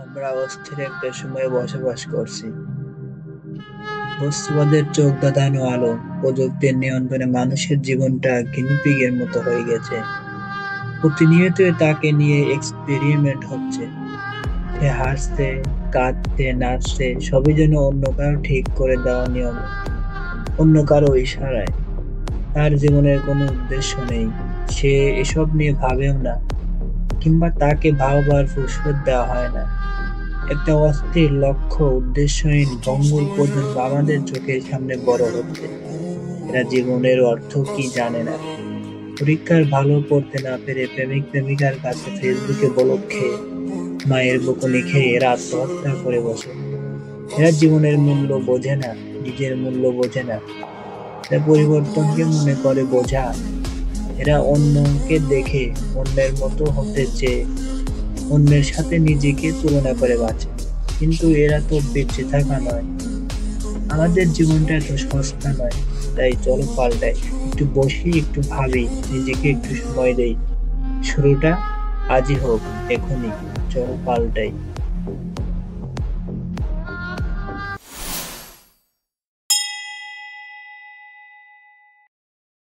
আমরা অস্থির একটা সময়ে বসবাস করছি। বস্তুবাদের চোখ ধাঁধানো আলো, প্রযুক্তির নিয়ন্ত্রণে মানুষের জীবনটা গিনিপিগের মতো হয়ে গেছে। প্রতিনিয়তই তাকে নিয়ে এক্সপেরিমেন্ট হচ্ছে। সে হাসছে, কাঁদছে, নাচছে, সবই যেন অন্য কারো ঠিক করে দেওয়া নিয়ম, অন্য কারো ইশারায়। তার জীবনের কোনো উদ্দেশ্য নেই, সে এসব নিয়ে ভাবেও না, কিংবা তাকে ভাববার ফুরসত দেওয়া হয় না। একটা অস্থির লক্ষ্য, উদ্দেশ্যহীন ভঙ্গুর প্রজন্ম আমাদের চোখের সামনে বড় হচ্ছে। এরা জীবনের অর্থ কি জানে না। পরীক্ষার ভালো করতে না পেরে প্রেমিক প্রেমিকার কাছে ফেসবুকে ব্লক খেয়ে, মায়ের বকুনি খেয়ে এরা আত্মহত্যা করে বসে। এরা জীবনের মূল্য বোঝে না, নিজের মূল্য বোঝে না। এরা পরিবর্তনকে মনে করে বোঝা। এরা অন্যকে দেখে অন্যের মতো হতে চেয়ে অন্যের সাথে নিজেকে তুলনা করে বাঁচে। কিন্তু এরা তো বেঁচে থাকা নয়। আমাদের জীবনটা এত সস্তা নয়। তাই চলো পাল্টাই, একটু বসি, একটু ভাবি, নিজেকে একটু সময় দেই। শুরুটা আজই হোক, এখনই। চলো পাল্টাই।